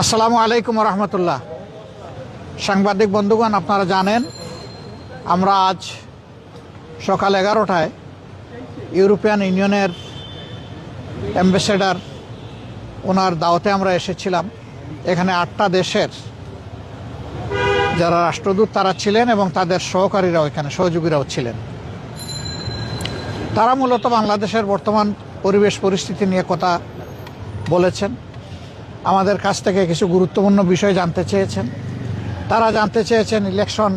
আসসালামু আলাইকুম রহমতুল্লাহ। সাংবাদিক বন্ধুগণ, আপনারা জানেন আমরা আজ সকাল 11টায় ইউরোপিয়ান ইউনিয়নের অ্যাম্বাসেডর ওনার দাওয়াতে আমরা এসেছিলাম। এখানে 8টা দেশের যারা রাষ্ট্রদূত তারা ছিলেন এবং তাদের সহকারীরাও এখানে সহযোগীরাও ছিলেন। তারা মূলত বাংলাদেশের বর্তমান পরিবেশ পরিস্থিতি নিয়ে কথা বলেছেন, আমাদের কাছ থেকে কিছু গুরুত্বপূর্ণ বিষয় জানতে চেয়েছেন। তারা জানতে চেয়েছেন ইলেকশন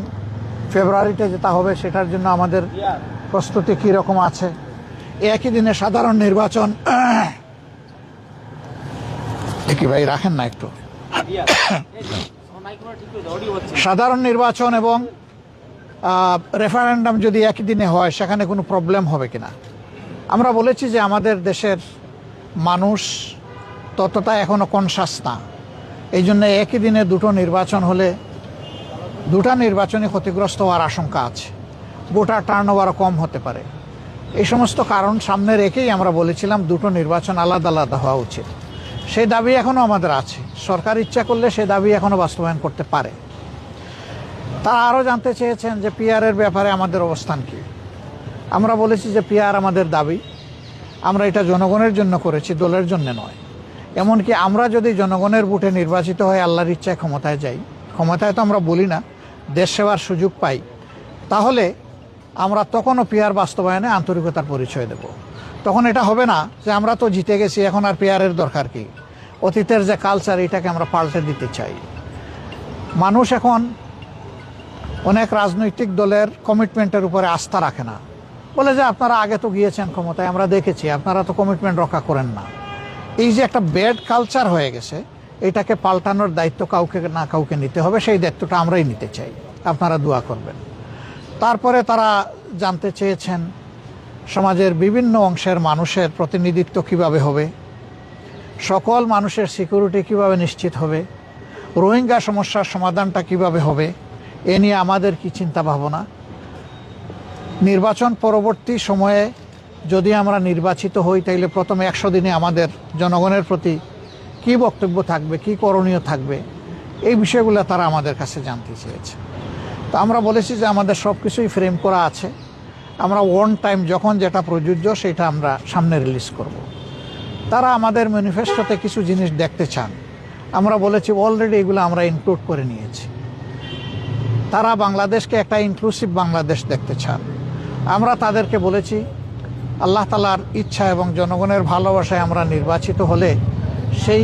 ফেব্রুয়ারিতে যেটা হবে সেটার জন্য আমাদের প্রস্তুতি কী রকম আছে। একই দিনে সাধারণ নির্বাচন কি ভাই রাখেন না একটু সাধারণ নির্বাচন এবং রেফারেন্ডাম যদি একই দিনে হয় সেখানে কোনো প্রবলেম হবে কিনা। আমরা বলেছি যে আমাদের দেশের মানুষ ততটা এখনও কনসাস না, এই জন্য একই দিনে দুটো নির্বাচন হলে দুটা নির্বাচনে ক্ষতিগ্রস্ত হওয়ার আশঙ্কা আছে, ভোটার টার্নওভারও কম হতে পারে। এই সমস্ত কারণ সামনে রেখেই আমরা বলেছিলাম দুটো নির্বাচন আলাদা আলাদা হওয়া উচিত। সেই দাবি এখনও আমাদের আছে, সরকার ইচ্ছা করলে সেই দাবি এখনও বাস্তবায়ন করতে পারে। তারা আরও জানতে চেয়েছেন যে পিআরের ব্যাপারে আমাদের অবস্থান কী। আমরা বলেছি যে পিআর আমাদের দাবি, আমরা এটা জনগণের জন্য করেছি, দলের জন্য নয়। এমনকি আমরা যদি জনগণের ভোটে নির্বাচিত হয়ে আল্লাহর ইচ্ছায় ক্ষমতায় যাই, ক্ষমতায় তো আমরা বলি না, দেশ সেবার সুযোগ পাই, তাহলে আমরা তখনও পিআর বাস্তবায়নে আন্তরিকতার পরিচয় দেব। তখন এটা হবে না যে আমরা তো জিতে গেছি, এখন আর পিআরের দরকার কি। অতীতের যে কালচার এটাকে আমরা পাল্টে দিতে চাই। মানুষ এখন অনেক রাজনৈতিক দলের কমিটমেন্টের উপরে আস্থা রাখে না, বলে যে আপনারা আগে তো গিয়েছেন ক্ষমতায়, আমরা দেখেছি আপনারা তো কমিটমেন্ট রক্ষা করেন না। এই যে একটা ব্যাড কালচার হয়ে গেছে, এটাকে পাল্টানোর দায়িত্ব কাউকে না কাউকে নিতে হবে, সেই দায়িত্বটা আমরাই নিতে চাই, আপনারা দোয়া করবেন। তারপরে তারা জানতে চেয়েছেন সমাজের বিভিন্ন অংশের মানুষের প্রতিনিধিত্ব কিভাবে হবে, সকল মানুষের সিকিউরিটি কিভাবে নিশ্চিত হবে, রোহিঙ্গা সমস্যার সমাধানটা কিভাবে হবে, এ নিয়ে আমাদের কি চিন্তা ভাবনা। নির্বাচন পরবর্তী সময়ে যদি আমরা নির্বাচিত হই তাইলে প্রথম 100 দিনে আমাদের জনগণের প্রতি কি বক্তব্য থাকবে, কি করণীয় থাকবে, এই বিষয়গুলো তারা আমাদের কাছে জানতে চেয়েছে। তো আমরা বলেছি যে আমাদের সব কিছুই ফ্রেম করা আছে, আমরা ওয়ান টাইম যখন যেটা প্রযোজ্য সেটা আমরা সামনে রিলিজ করব। তারা আমাদের ম্যানিফেস্টোতে কিছু জিনিস দেখতে চান, আমরা বলেছি অলরেডি এগুলো আমরা ইনক্লুড করে নিয়েছি। তারা বাংলাদেশকে একটা ইনক্লুসিভ বাংলাদেশ দেখতে চান। আমরা তাদেরকে বলেছি আল্লাহ তাআলার ইচ্ছা এবং জনগণের ভালোবাসায় আমরা নির্বাচিত হলে সেই